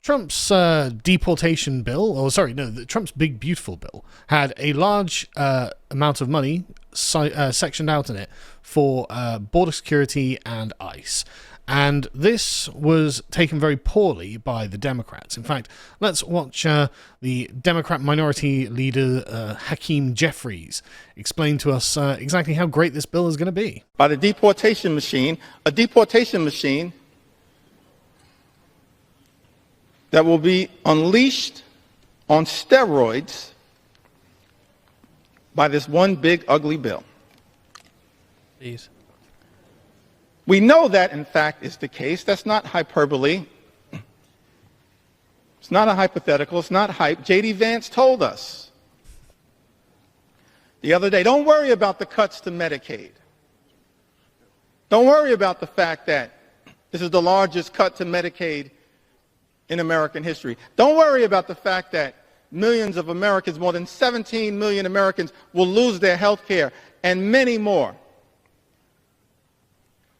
Trump's deportation bill, Trump's big beautiful bill had a large amount of money sectioned out in it for border security and ICE. And this was taken very poorly by the Democrats. In fact, let's watch the Democrat Minority Leader Hakeem Jeffries explain to us exactly how great this bill is going to be. By the deportation machine, a deportation machine that will be unleashed on steroids by this one big ugly bill. Please. We know that, in fact, is the case. That's not hyperbole. It's not a hypothetical. It's not hype. J.D. Vance told us the other day, don't worry about the cuts to Medicaid. Don't worry about the fact that this is the largest cut to Medicaid in American history. Don't worry about the fact that millions of Americans, more than 17 million Americans, will lose their health care, and many more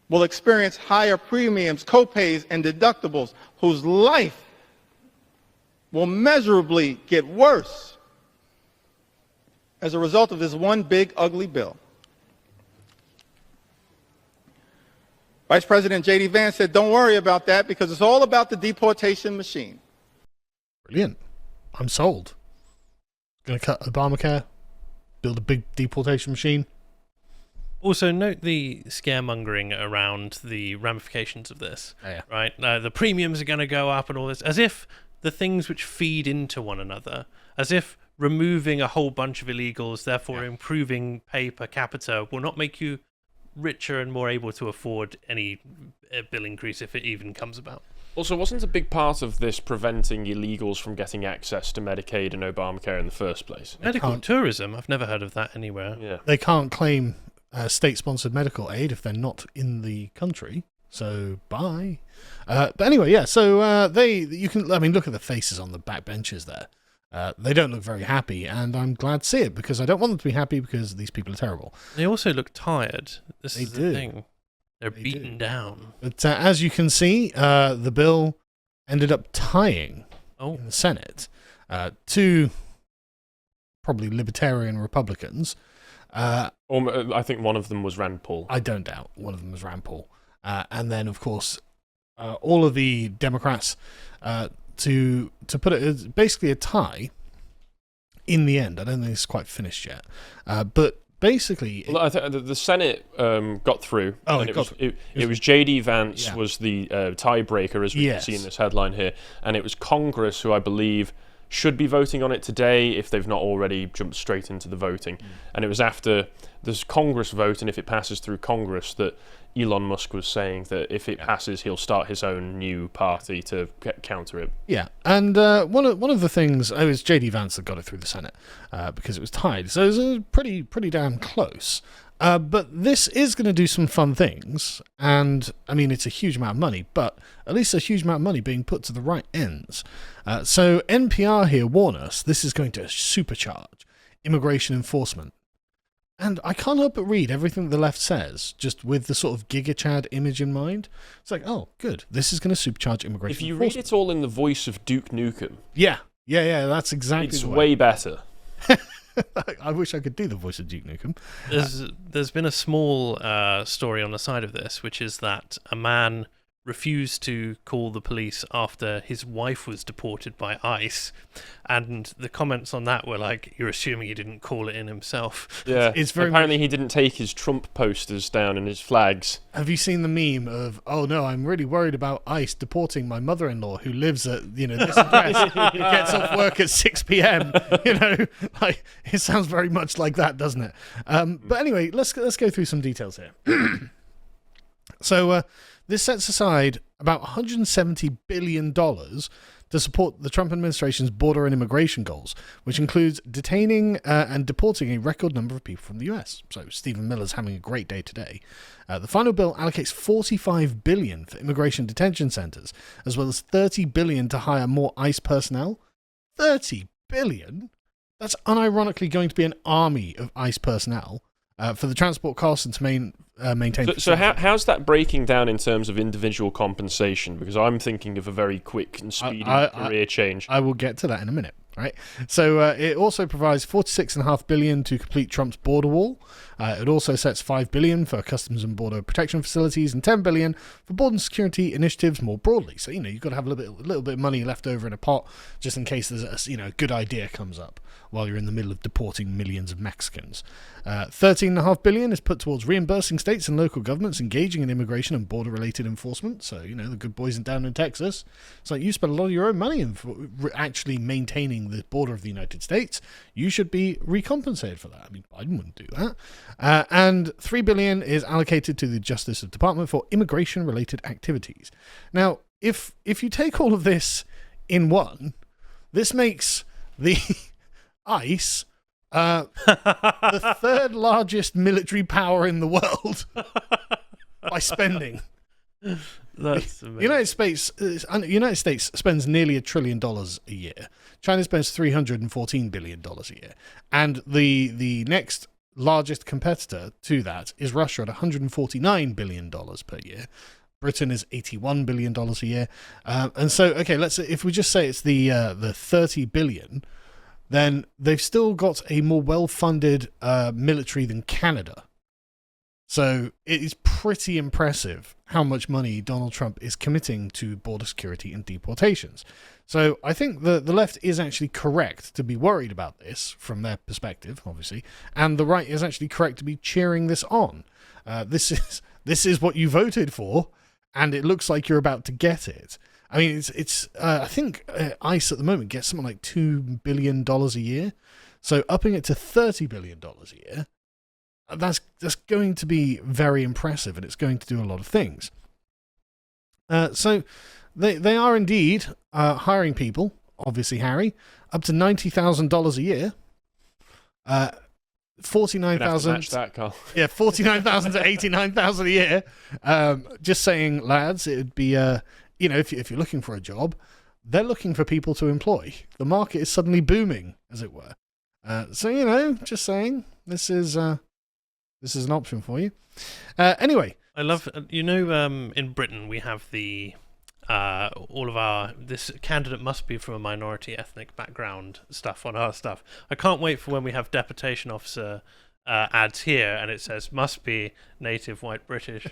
will experience higher premiums, copays, and deductibles, whose life will measurably get worse as a result of this one big ugly bill. Vice President J.D. Vance said, don't worry about that because it's all about the deportation machine. Brilliant. I'm sold. Going to cut Obamacare, build a big deportation machine. Also, note the scaremongering around the ramifications of this, right? The premiums are going to go up and all this, as if the things which feed into one another, as if removing a whole bunch of illegals, therefore improving pay per capita, will not make you richer and more able to afford any bill increase if it even comes about. Also, wasn't a big part of this preventing illegals from getting access to Medicaid and Obamacare in the first place? Medical tourism? I've never heard of that anywhere. Yeah. They can't claim state-sponsored medical aid if they're not in the country. So, bye. But anyway, yeah, so look at the faces on the back benches there. They don't look very happy, and I'm glad to see it, because I don't want them to be happy because these people are terrible. They also look tired. This is the thing. They're beaten down. But as you can see, the bill ended up tying in the Senate. Two probably libertarian Republicans. I think one of them was Rand Paul. I don't doubt one of them was Rand Paul. And then, of course, all of the Democrats, to put it as basically a tie in the end. I don't think it's quite finished yet. But basically... Well, I think the Senate got through. Oh, and it was J.D. Vance was the tiebreaker, as we can see in this headline here. And it was Congress who, I believe, should be voting on it today if they've not already jumped straight into the voting. And it was after this Congress vote, and if it passes through Congress, that Elon Musk was saying that if it passes, he'll start his own new party to counter it. Yeah, and one of the things, it was J.D. Vance that got it through the Senate because it was tied, so it was pretty damn close. But this is going to do some fun things, and I mean, it's a huge amount of money, but at least a huge amount of money being put to the right ends. So NPR here warn us this is going to supercharge immigration enforcement. And I can't help but read everything the left says, just with the sort of Giga Chad image in mind. It's like, oh, good, this is going to supercharge immigration If you enforcement. read it all in the voice of Duke Nukem... Yeah, that's exactly it's the way. way better. I wish I could do the voice of Duke Nukem. There's been a small story on the side of this, which is that a man refused to call the police after his wife was deported by ICE, and the comments on that were like, you're assuming he didn't call it in himself. Yeah, it's very apparently he didn't take his Trump posters down and his flags. Have you seen the meme of, oh no, I'm really worried about ICE deporting my mother-in-law who lives at, this address, who gets off work at 6 p.m. Like, it sounds very much like that, doesn't it? But anyway, let's go through some details here. So this sets aside about $170 billion to support the Trump administration's border and immigration goals, which includes detaining and deporting a record number of people from the US. So Stephen Miller's having a great day today. The final bill allocates $45 billion for immigration detention centers, as well as $30 billion to hire more ICE personnel. $30 billion? That's unironically going to be an army of ICE personnel. for the transport costs and to maintain. So how's that breaking down in terms of individual compensation? Because I'm thinking of a very quick and speedy career change. I will get to that in a minute. Right, so it also provides $46.5 billion to complete Trump's border wall. It also sets $5 billion for customs and border protection facilities and $10 billion for border security initiatives more broadly. So you've got to have a little bit of money left over in a pot just in case there's a good idea comes up while you're in the middle of deporting millions of Mexicans. $13.5 billion is put towards reimbursing states and local governments engaging in immigration and border-related enforcement. So the good boys down in Texas. It's like you spend a lot of your own money in actually maintaining the border of the United States. You should be recompensated for that. I mean, Biden wouldn't do that. And $3 billion is allocated to the Justice Department for immigration-related activities. Now, if you take all of this in one, this makes the ICE the third largest military power in the world by spending. That's amazing. The United States spends nearly $1 trillion a year. China spends $314 billion a year. And the next largest competitor to that is Russia at $149 billion per year. Britain is $81 billion a year. And so, okay, let's say if we just say it's the $30 billion, then they've still got a more well-funded military than Canada. So it is pretty impressive how much money Donald Trump is committing to border security and deportations. So I think the left is actually correct to be worried about this from their perspective, obviously, and the right is actually correct to be cheering this on. This is what you voted for, and it looks like you're about to get it. I mean, it's I think ICE at the moment gets something like $2 billion a year. So upping it to $30 billion a year, that's going to be very impressive, and it's going to do a lot of things. So they are indeed hiring people, obviously, Harry, up to $90,000 a year. 49,000. Match that, Carl. Yeah, 49,000 to 89,000 a year. Just saying, lads, it'd be if you're looking for a job, they're looking for people to employ. The market is suddenly booming, as it were. So just saying, this is an option for you. Anyway, I love in Britain we have the all of our this candidate must be from a minority ethnic background stuff on our stuff. I can't wait for when we have deportation officer ads here and it says must be native white British.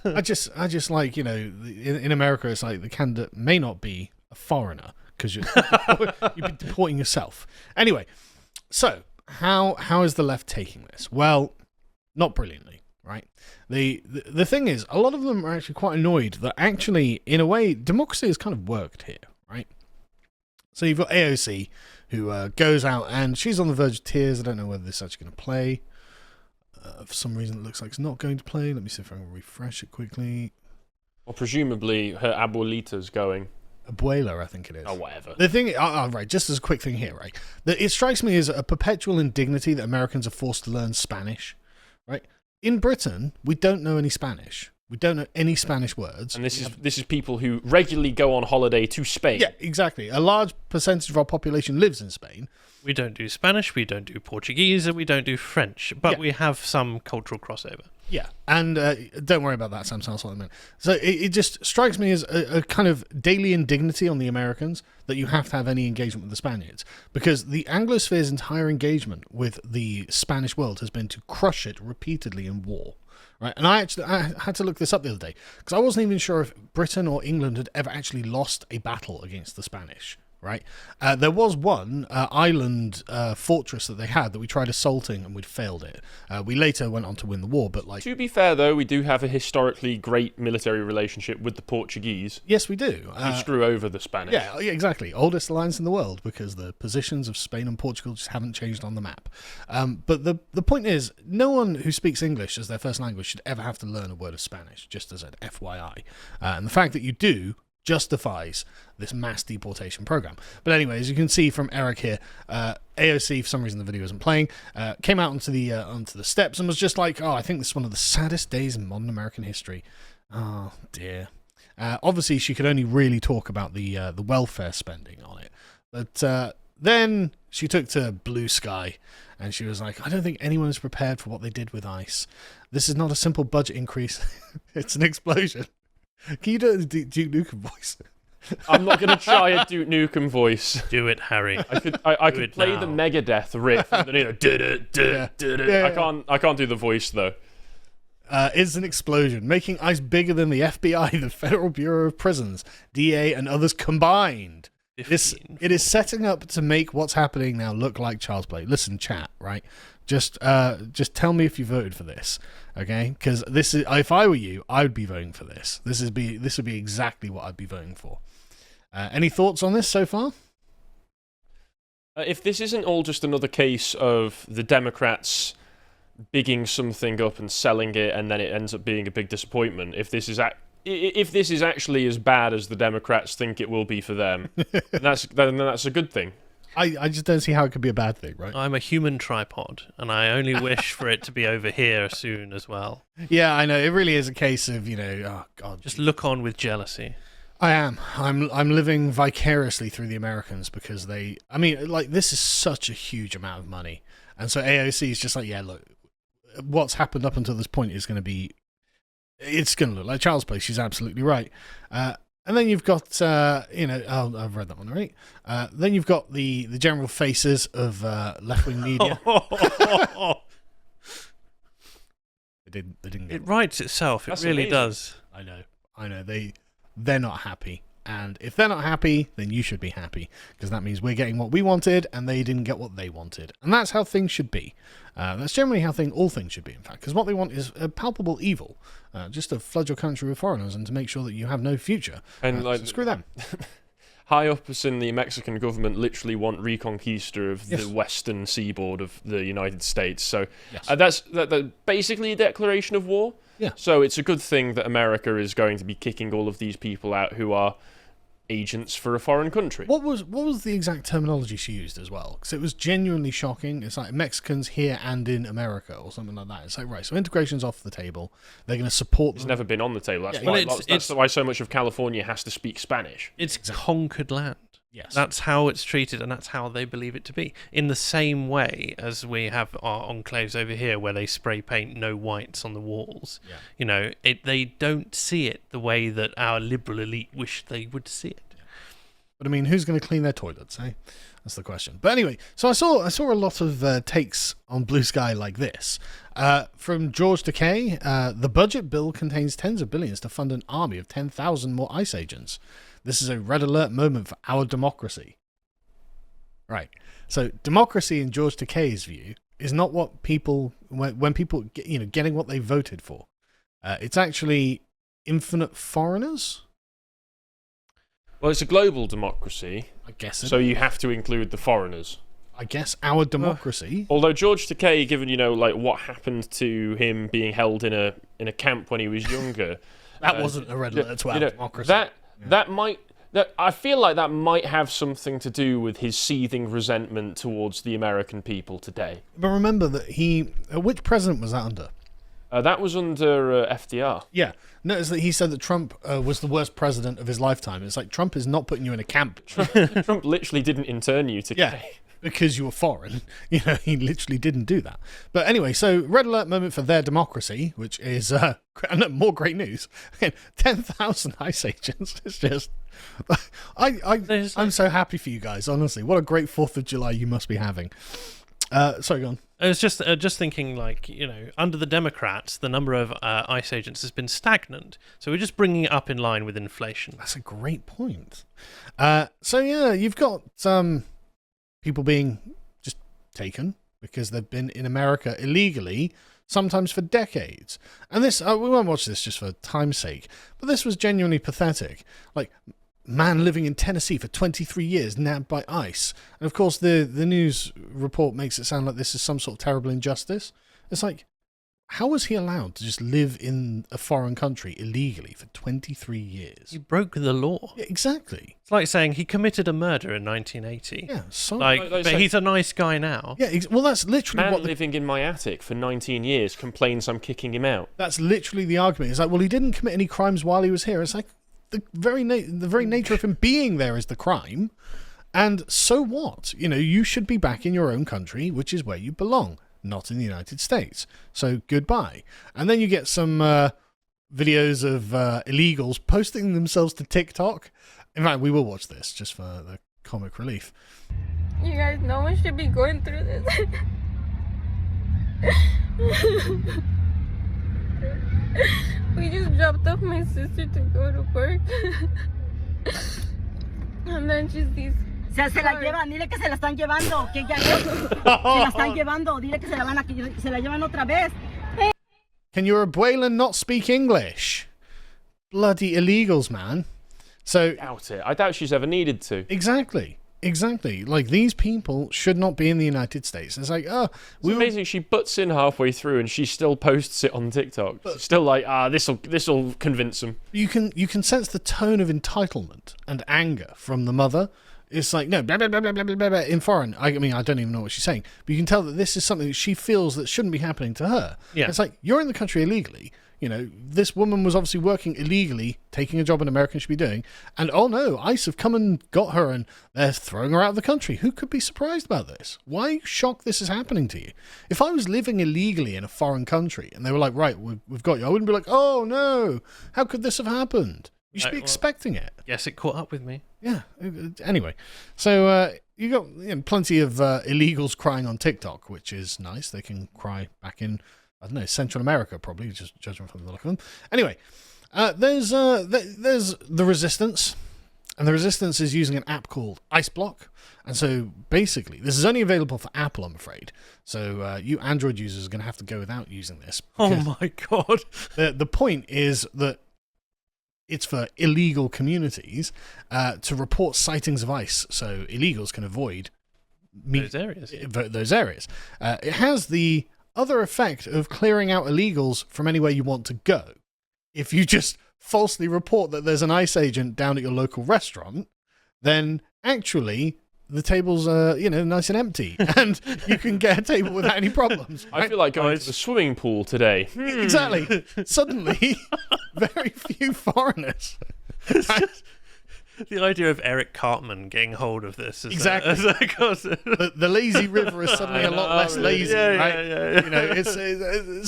I just like in America it's like the candidate may not be a foreigner because you'd be deporting yourself. Anyway, so how is the left taking this? Well, not brilliantly, right? The thing is, a lot of them are actually quite annoyed that actually, in a way, democracy has kind of worked here, right? So you've got AOC, who goes out, and she's on the verge of tears. I don't know whether this is actually going to play. For some reason, it looks like it's not going to play. Let me see if I can refresh it quickly. Well, presumably, her abuelita's going. Abuela, I think it is. Oh, whatever. The thing, right, just as a quick thing here, right? It strikes me as a perpetual indignity that Americans are forced to learn Spanish, right? In Britain, we don't know any Spanish. We don't know any Spanish words. And this is people who regularly go on holiday to Spain. Yeah, exactly. A large percentage of our population lives in Spain. We don't do Spanish, we don't do Portuguese, and we don't do French, but we have some cultural crossover. Yeah, and don't worry about that, Sam Salsman. So it just strikes me as a kind of daily indignity on the Americans that you have to have any engagement with the Spaniards, because the Anglosphere's entire engagement with the Spanish world has been to crush it repeatedly in war. Right, and I had to look this up the other day because I wasn't even sure if Britain or England had ever actually lost a battle against the Spanish. Right, there was one island fortress that they had that we tried assaulting and we'd failed it. We later went on to win the war, but to be fair though, we do have a historically great military relationship with the Portuguese. Yes, we do. Who screw over the Spanish. Yeah, exactly. Oldest alliance in the world because the positions of Spain and Portugal just haven't changed on the map. But the point is, no one who speaks English as their first language should ever have to learn a word of Spanish. Just as an FYI, and the fact that you do justifies this mass deportation program. But anyway, as you can see from Eric here, AOC, for some reason the video isn't playing, came out onto the steps and was just like, I think this is one of the saddest days in modern American history. Oh dear. Obviously she could only really talk about the welfare spending on it, but then she took to Blue Sky and she was like, I don't think anyone is prepared for what they did with ICE. This is not a simple budget increase. It's an explosion. Can you do the Duke Nukem voice? I'm not going to try a Duke Nukem voice. Do it, Harry. I could play the Megadeth riff. And I can't do the voice though. Is an explosion, making ICE bigger than the FBI, the Federal Bureau of Prisons, DA, and others combined. It is setting up to make what's happening now look like child's play. Listen, chat, right? Just tell me if you voted for this, okay? Because this is, if I were you, I would be voting for this. This would be exactly what I'd be voting for. Any thoughts on this so far? If this isn't all just another case of the Democrats bigging something up and selling it, and then it ends up being a big disappointment, if this is actually as bad as the Democrats think it will be for them, then that's a good thing. I just don't see how it could be a bad thing, right? I'm a human tripod, and I only wish for it to be over here soon as well. Yeah, I know. It really is a case of, oh, God. Just look on with jealousy. I am. I'm living vicariously through the Americans because this is such a huge amount of money. And so AOC is just like, yeah, look, what's happened up until this point is going to look like child's play. She's absolutely right. And then you've got, I've read that one, right? Then you've got the general faces of left-wing media. They didn't. It writes itself. It really does. I know. They're not happy. And if they're not happy, then you should be happy, because that means we're getting what we wanted and they didn't get what they wanted. And that's how things should be. That's generally how all things should be, in fact, because what they want is a palpable evil, just to flood your country with foreigners and to make sure that you have no future. And so screw them. High ups in the Mexican government literally want reconquista of the western seaboard of the United States. So that's basically a declaration of war. Yeah. So it's a good thing that America is going to be kicking all of these people out who are agents for a foreign country. What was the exact terminology she used as well? Because it was genuinely shocking. It's like Mexicans here and in America or something like that. It's like, right, so integration's off the table. They're going to support them. It's never been on the table. That's why so much of California has to speak Spanish. It's conquered land. Yes. That's how it's treated, and that's how they believe it to be. In the same way as we have our enclaves over here where they spray paint no whites on the walls. Yeah. They don't see it the way that our liberal elite wish they would see it. Yeah. But I mean, who's going to clean their toilets, eh? That's the question. But anyway, so I saw a lot of takes on Blue Sky like this. From George Takei, the budget bill contains tens of billions to fund an army of 10,000 more ICE agents. This is a red alert moment for our democracy. Right. So democracy in George Takei's view is not what people, when people, getting what they voted for. It's actually infinite foreigners. Well, it's a global democracy. I guess. So you have to include the foreigners. I guess our democracy. Although George Takei, given what happened to him being held in a camp when he was younger, that wasn't a red alert to our democracy. I feel like that might have something to do with his seething resentment towards the American people today. But remember that which president was that under? That was under FDR. Yeah. Notice that he said that Trump was the worst president of his lifetime. It's like Trump is not putting you in a camp. Trump literally didn't intern you to because you were foreign. He literally didn't do that. But anyway, so red alert moment for their democracy, which is more great news. 10,000 ICE agents. It's just... I'm so happy for you guys, honestly. What a great 4th of July you must be having. Sorry, go on. I was just thinking, under the Democrats, the number of ICE agents has been stagnant. So we're just bringing it up in line with inflation. That's a great point. You've got people being just taken because they've been in America illegally, sometimes for decades. And this, we won't watch this just for time's sake, but this was genuinely pathetic. Like, man living in Tennessee for 23 years, nabbed by ICE. And of course, the news report makes it sound like this is some sort of terrible injustice. It's like, how was he allowed to just live in a foreign country illegally for 23 years? He broke the law. Yeah, exactly. It's like saying he committed a murder in 1980. Yeah, so... but he's a nice guy now. Yeah, well, that's literally Man living in my attic for 19 years complains I'm kicking him out. That's literally the argument. It's like, well, he didn't commit any crimes while he was here. It's like, the very nature of him being there is the crime. And so what? You should be back in your own country, which is where you belong, not in the United States. So goodbye. And then you get some videos of illegals posting themselves to TikTok. In fact, we will watch this just for the comic relief. You guys, no one should be going through this. We just dropped off my sister to go to work. And then she sees... Se la llevan, dile que se la están llevando, que ya se la están llevando, dile que se la llevan otra vez. Can your abuela not speak English? Bloody illegals, man. So I doubt she's ever needed to. Exactly. Like, these people should not be in the United States. It's like, it's amazing. She butts in halfway through and she still posts it on TikTok. She's still like, this'll convince them. You can sense the tone of entitlement and anger from the mother. It's like, no, blah, blah, blah, blah, blah, blah, blah, in foreign. I mean, I don't even know what she's saying. But you can tell that this is something that she feels that shouldn't be happening to her. Yeah. It's like, you're in the country illegally. This woman was obviously working illegally, taking a job an American should be doing. And, oh no, ICE have come and got her and they're throwing her out of the country. Who could be surprised about this? Why are you shocked this is happening to you? If I was living illegally in a foreign country and they were like, right, we've got you, I wouldn't be like, oh no, how could this have happened? You should be expecting it. Yes, it caught up with me. Yeah. Anyway, so you got plenty of illegals crying on TikTok, which is nice. They can cry back in, I don't know, Central America, probably, just judging from the look of them. Anyway, there's the Resistance, and the Resistance is using an app called Ice Block. And so basically, this is only available for Apple, I'm afraid. So you Android users are going to have to go without using this. Oh my God. The point is that it's for illegal communities to report sightings of ICE, so illegals can avoid those areas. It has the other effect of clearing out illegals from anywhere you want to go. If you just falsely report that there's an ICE agent down at your local restaurant, then actually the tables are, nice and empty, and you can get a table without any problems. Right? I feel like going to the swimming pool today. Exactly. Suddenly, very few foreigners. The idea of Eric Cartman getting hold of this. Exactly. The lazy river is suddenly a lot less lazy, right?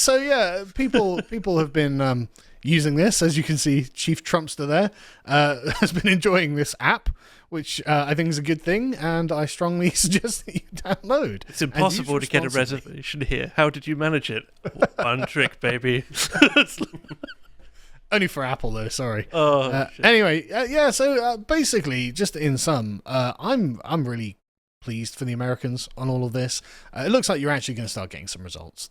Yeah. People have been using this. As you can see, Chief Trumpster there has been enjoying this app, which I think is a good thing, and I strongly suggest that you download. It's impossible to get a reservation here. How did you manage it? One trick, baby. Only for Apple, though. Sorry. Shit. Anyway, So basically, just in sum, I'm really pleased for the Americans on all of this. It looks like you're actually going to start getting some results.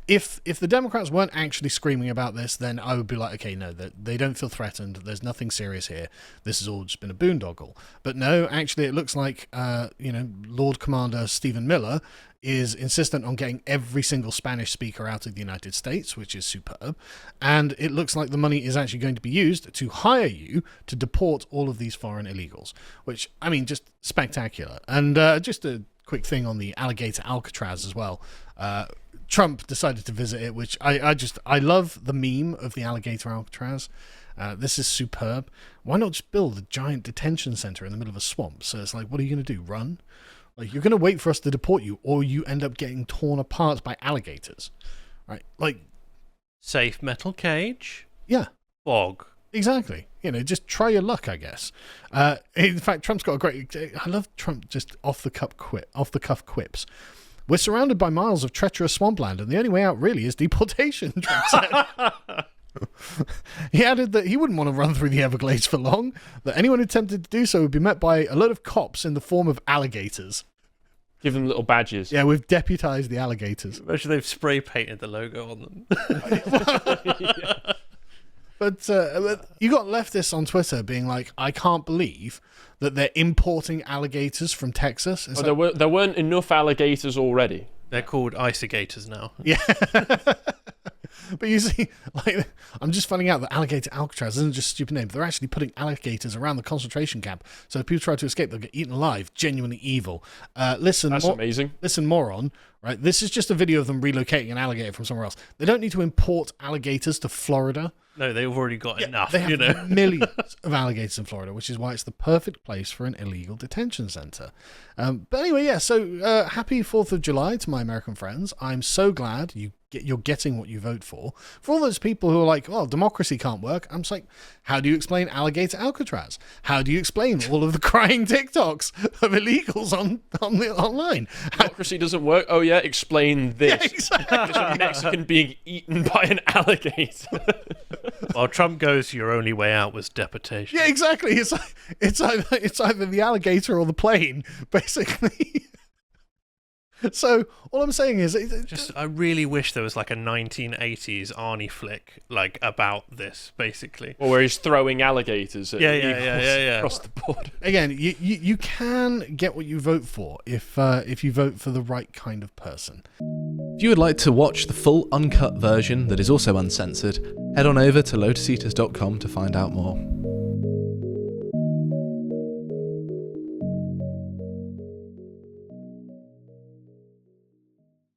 If the Democrats weren't actually screaming about this, then I would be like, okay, no, they don't feel threatened. There's nothing serious here. This has all just been a boondoggle. But no, actually, it looks like Lord Commander Stephen Miller is insistent on getting every single Spanish speaker out of the United States, which is superb. And it looks like the money is actually going to be used to hire you to deport all of these foreign illegals, which, I mean, just spectacular. And just a quick thing on the Alligator Alcatraz as well. Trump decided to visit it, which I love the meme of the Alligator Alcatraz. This is superb. Why not just build a giant detention center in the middle of a swamp? So it's like, what are you going to do? Run? Like, you're going to wait for us to deport you, or you end up getting torn apart by alligators, right? Like, safe metal cage. Yeah. Bog. Exactly. Just try your luck, I guess. In fact, Trump's got a great. I love Trump just off the cuff quips. We're surrounded by miles of treacherous swampland, and the only way out really is deportation, Trump said. He added that he wouldn't want to run through the Everglades for long, that anyone who attempted to do so would be met by a load of cops in the form of alligators. Give them little badges. Yeah, we've deputized the alligators. Imagine they've spray painted the logo on them. Yeah. But you got leftists on Twitter being like, I can't believe that they're importing alligators from Texas. There weren't enough alligators already. They're called icegators now. Yeah. But you see, like, I'm just finding out that Alligator Alcatraz isn't just a stupid name, but they're actually putting alligators around the concentration camp. So if people try to escape, they'll get eaten alive. Genuinely evil. That's amazing. Listen, moron. Right, this is just a video of them relocating an alligator from somewhere else. They don't need to import alligators to Florida. No, they've already got enough. They have millions of alligators in Florida, which is why it's the perfect place for an illegal detention center. But anyway, yeah. So happy 4th of July to my American friends. I'm so glad you're getting what you vote for. For all those people who are like, well, democracy can't work, I'm just like, how do you explain Alligator Alcatraz? How do you explain all of the crying TikToks of illegals online? Democracy doesn't work? Oh yeah, explain this. Yeah, exactly. There's a Mexican being eaten by an alligator. While Trump goes, your only way out was deportation. Yeah, exactly. It's either the alligator or the plane, basically. So all I'm saying is, I really wish there was like a 1980s Arnie flick like about this, basically. Or where he's throwing alligators at yeah. across the board. Again, you can get what you vote for if you vote for the right kind of person. If you would like to watch the full uncut version that is also uncensored, head on over to lotuseaters.com to find out more.